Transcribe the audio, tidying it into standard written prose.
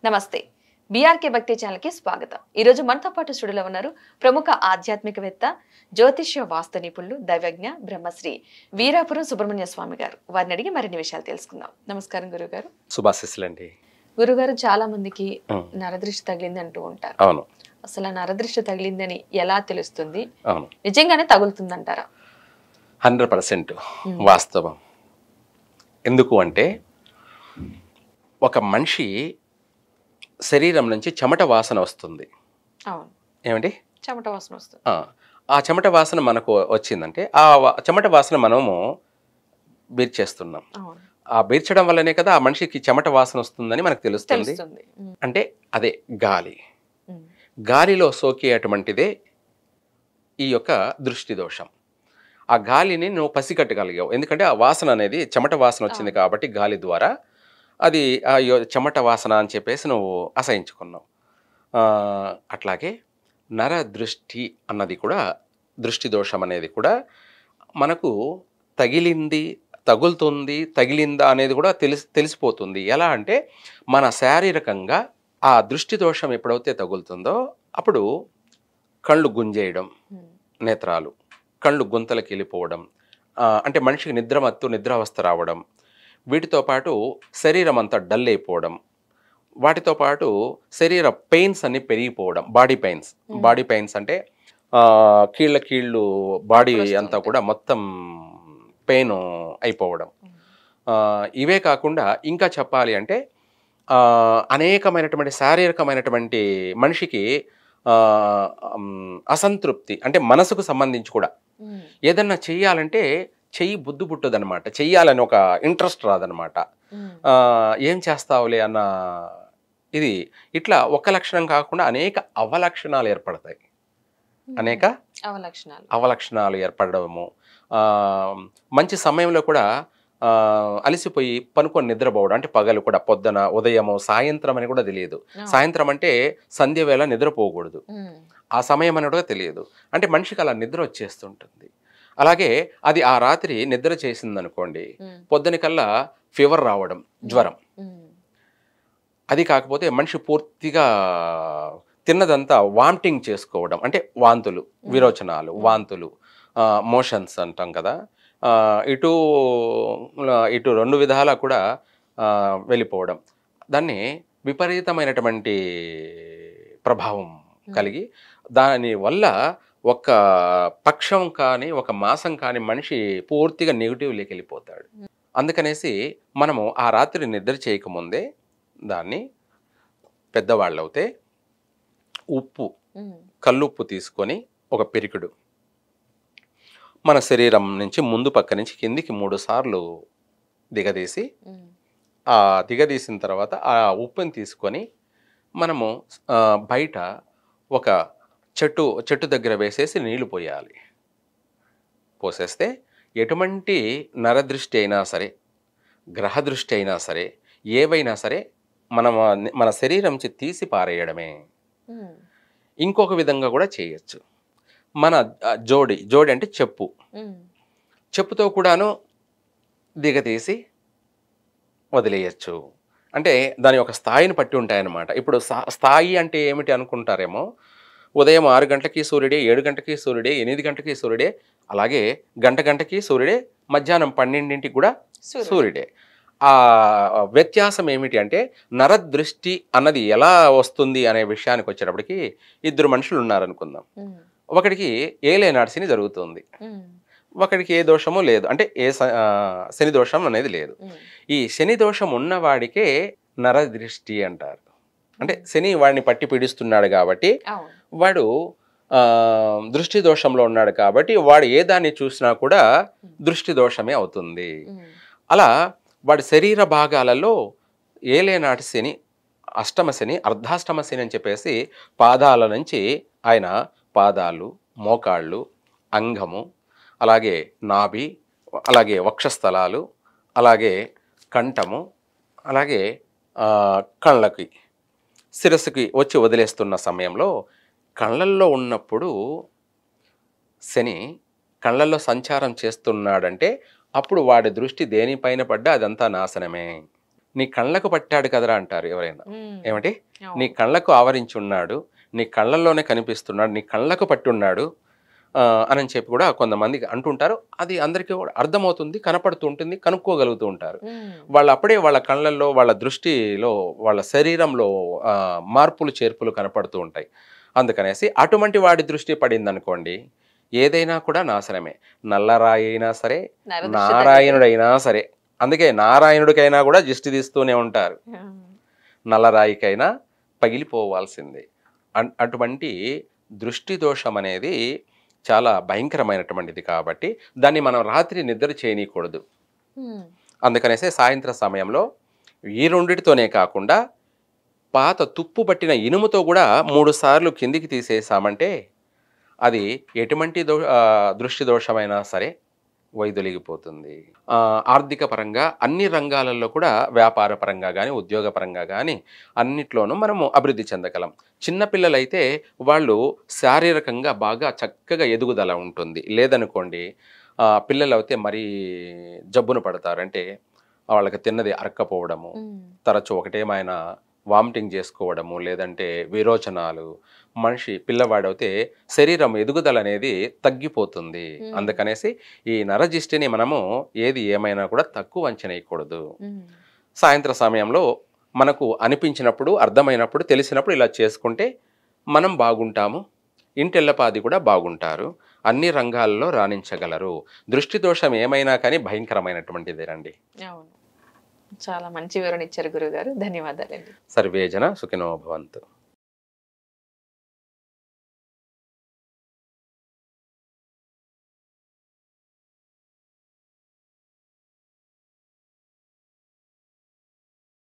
నమస్తే. బీఆర్కే భక్తి ఛానల్కి స్వాగతం. ఈరోజు మనతో పాటు స్టూడియోలో ఉన్నారు ప్రముఖ ఆధ్యాత్మికవేత్త, జ్యోతిష్య వాస్తు నిపుణులు, దైవజ్ఞ బ్రహ్మశ్రీ వీరాపురం సుబ్రహ్మణ్య స్వామి గారు. వారిని అడిగి మరిన్ని విషయాలు తెలుసుకుందాం. నమస్కారం గురుగారు. శుభాశీస్సులండి. గురుగారు, చాలా మందికి నరదృష్టి తగిలింది అంటూ ఉంటారు. అవును. అసలు నరదృష్టి తగిలిందని ఎలా తెలుస్తుంది? అవును, నిజంగానే తగులుతుందంటారా? 100% వాస్తవం. ఎందుకు అంటే ఒక మనిషి శరీరం నుంచి చెమట వాసన వస్తుంది. అవును. ఏమండి? చెమట వాసన వస్తుంది. ఆ చెమట వాసన మనకు వచ్చిందంటే ఆ చెమట వాసన మనము బీర్చేస్తున్నాం. ఆ బీర్చడం వల్లనే కదా ఆ మనిషికి చెమట వాసన వస్తుందని మనకు తెలుస్తుంది. అంటే అదే గాలి. గాలిలో సోకే అటువంటిదే ఈ యొక్క దృష్టి దోషం. ఆ గాలిని నువ్వు పసిగట్టగలిగావు. ఎందుకంటే ఆ వాసన అనేది చెమట వాసన వచ్చింది కాబట్టి గాలి ద్వారా అది ఆ చెమట వాసన అని చెప్పేసి నువ్వు అసహించుకున్నావు. అట్లాగే నర దృష్టి అన్నది కూడా, దృష్టి దోషం అనేది కూడా మనకు తగిలింది, తగులుతుంది, తగిలిందా అనేది కూడా తెలిసిపోతుంది. ఎలా అంటే మన శారీరకంగా ఆ దృష్టి దోషం ఎప్పుడైతే తగులుతుందో అప్పుడు కళ్ళు గుంజేయడం, నేత్రాలు కళ్ళు గుంతలకి వెళ్ళిపోవడం, అంటే మనిషికి నిద్రావస్థ రావడం, వీటితో పాటు శరీరం అంతా డల్ అయిపోవడం, వాటితో పాటు శరీర పెయిన్స్ అన్ని పెరిగిపోవడం. బాడీ పెయిన్స్ అంటే కీళ్ళు బాడీ అంతా కూడా మొత్తం పెయిన్ అయిపోవడం. ఇవే కాకుండా ఇంకా చెప్పాలి అంటే అనేకమైనటువంటి శారీరకమైనటువంటి మనిషికి అసంతృప్తి, అంటే మనసుకు సంబంధించి కూడా ఏదన్నా చెయ్యాలంటే చెయ్యి బుద్ధి పుట్టదనమాట. చెయ్యాలని ఒక ఇంట్రెస్ట్ రాదనమాట. ఏం చేస్తావులే అన్న ఇది. ఇట్లా ఒక లక్షణం కాకుండా అనేక అవలక్షణాలు ఏర్పడతాయి. అనేక అవలక్షణాలు ఏర్పడము. మంచి సమయంలో కూడా అలసిపోయి పనుకొని నిద్రపోవడం, అంటే పగలు కూడా పొద్దున, ఉదయము, సాయంత్రం అని కూడా తెలియదు. సాయంత్రం అంటే సంధ్య వేళ నిద్రపోకూడదు, ఆ సమయం అని కూడా తెలియదు. అంటే మనిషికి అలా నిద్ర వచ్చేస్తుంటుంది. అలాగే అది ఆ రాత్రి నిద్ర చేసిందనుకోండి, పొద్దునకల్లా ఫీవర్ రావడం, జ్వరం. అది కాకపోతే మనిషి పూర్తిగా తిన్నదంతా వామిటింగ్ చేసుకోవడం, అంటే వాంతులు, విరోచనాలు, వాంతులు, మోషన్స్ అంటాం కదా, ఇటు రెండు విధాలా కూడా వెళ్ళిపోవడం. దాన్ని విపరీతమైనటువంటి ప్రభావం కలిగి దానివల్ల ఒక పక్షం కానీ ఒక మాసం కానీ మనిషి పూర్తిగా నెగిటివ్లోకి వెళ్ళిపోతాడు. అందుకనేసి మనము ఆ రాత్రి నిద్ర చేయకముందే దాన్ని పెద్దవాళ్ళు అవుతే ఉప్పు, కల్లుప్పు తీసుకొని ఒక పిరికిడు మన శరీరం నుంచి ముందు పక్క నుంచి కిందికి 3 సార్లు దిగదీసి, ఆ దిగదీసిన తర్వాత ఆ ఉప్పుని తీసుకొని మనము బయట ఒక చెట్టు దగ్గర వేసేసి నీళ్లు పోయాలి. పోసేస్తే ఎటువంటి నరదృష్టి అయినా సరే, గ్రహదృష్టి అయినా సరే, ఏవైనా సరే మన శరీరం నుంచి తీసి పారేయడమే. ఇంకొక విధంగా కూడా చేయొచ్చు. మన జోడి అంటే చెప్పుతో కూడాను దిగతీసి వదిలేయచ్చు. అంటే దాని యొక్క స్థాయిని పట్టి ఉంటాయన్నమాట. ఇప్పుడు స్థాయి అంటే ఏమిటి అనుకుంటారేమో, ఉదయం 6 గంటలకి సూర్యుడే, 7 గంటలకి సూర్యుడే, 8 గంటలకి సూర్యుడే, అలాగే గంటకి సూర్యుడే, మధ్యాహ్నం 12ంటికి కూడా సూర్యుడే. ఆ వ్యత్యాసం ఏమిటి అంటే నరదృష్టి అన్నది ఎలా వస్తుంది అనే విషయానికి వచ్చేటప్పటికి 2 మనుషులు ఉన్నారనుకుందాం. ఒకడికి ఏలేనాడు జరుగుతుంది, ఒకడికి ఏ దోషము లేదు, అంటే శని దోషం అనేది లేదు. ఈ శని దోషం ఉన్నవాడికే నరదృష్టి అంటారు. అంటే శని వాడిని పట్టి పీడిస్తున్నాడు కాబట్టి, వాడు దృష్టి దోషంలో ఉన్నాడు కాబట్టి వాడు ఏ దాన్ని చూసినా కూడా దృష్టి దోషమే అవుతుంది. అలా వాడి శరీర భాగాలలో ఏలేనాటి శని, అష్టమ శని, అర్ధాష్టమ శని అని చెప్పేసి పాదాల నుంచి ఆయన పాదాలు, మోకాళ్ళు, అంగము, అలాగే నాభి, అలాగే వక్షస్థలాలు, అలాగే కంఠము, అలాగే కళ్ళకి, శిరస్సుకి వచ్చి వదిలేస్తున్న సమయంలో కళ్ళల్లో ఉన్నప్పుడు శని కళ్ళల్లో సంచారం చేస్తున్నాడంటే అప్పుడు వాడి దృష్టి దేనిపైన పడ్డా అదంతా నాశనమే. నీ కళ్ళకు పట్టాడు కదరా అంటారు ఎవరైనా. ఉమ్. ఏమిటి? అవును. నీ కళ్ళకు ఆవరించి ఉన్నాడు, నీ కళ్ళల్లోనే కనిపిస్తున్నాడు, నీ కళ్ళకు పట్టున్నాడు అని చెప్పి కూడా కొంతమంది అంటుంటారు. అది అందరికీ కూడా అర్థమవుతుంది, కనపడుతూ ఉంటుంది, కనుక్కోగలుగుతూ ఉంటారు. ఉమ్. వాళ్ళు అప్పుడే వాళ్ళ కళ్ళల్లో, వాళ్ళ దృష్టిలో, వాళ్ళ శరీరంలో మార్పులు చేర్పులు కనపడుతూ ఉంటాయి. అందుకనేసి అటువంటి వాడి దృష్టి పడింది అనుకోండి, ఏదైనా కూడా నాశనమే. నల్లరాయి అయినా సరే, నరదృష్టి నారాయణుడైనా సరే. అందుకే నారాయణుడికైనా కూడా దిష్టి తీస్తూనే ఉంటారు, ఉమ్. నల్లరాయికైనా పగిలిపోవాల్సిందే. అటువంటి దృష్టి దోషం అనేది చాలా భయంకరమైనటువంటిది కాబట్టి దాన్ని మనం రాత్రి నిద్ర చేయనీయకూడదు. ఉమ్. అందుకనేసే సాయంత్రం సమయంలో ఈ రెండిటితోనే కాకుండా పాత తుప్పు పట్టిన ఇనుముతో కూడా 3 సార్లు కిందికి తీసేసామంటే అది ఎటువంటి దృష్టి దోషమైనా సరే వైదొలిగిపోతుంది. ఆర్థిక పరంగా అన్ని రంగాలలో కూడా వ్యాపార పరంగా కానీ, ఉద్యోగ పరంగా కానీ అన్నిట్లోనూ మనము అభివృద్ధి చెందగలం. చిన్నపిల్లలైతే వాళ్ళు శారీరకంగా బాగా చక్కగా ఎదుగుదల ఉంటుంది. లేదనుకోండి పిల్లలు అయితే మరీ జబ్బున పడతారు. అంటే వాళ్ళకి తిన్నది అరక్కపోవడము, ఉమ్. తరచూ ఒకటేమైనా వామిటింగ్ చేసుకోవడము, లేదంటే విరోచనాలు. మనిషి పిల్లవాడైతే శరీరం ఎదుగుదల అనేది తగ్గిపోతుంది. అందుకనేసి ఈ నరజిష్టిని మనము ఏది ఏమైనా కూడా తక్కువ అంచనా వేయకూడదు. ఉమ్. సాయంత్రం సమయంలో మనకు అనిపించినప్పుడు, అర్థమైనప్పుడు, తెలిసినప్పుడు ఇలా చేసుకుంటే మనం బాగుంటాము, ఇంటెల్లపాది కూడా బాగుంటారు, అన్ని రంగాల్లో రాణించగలరు. దృష్టి దోషం ఏమైనా కానీ భయంకరమైనటువంటిదేనండి. అవును. చాలా మంచి వివరణ ఇచ్చారు గురుగారు. ధన్యవాదాలండి. సర్వేజన సుఖినో భవంతు.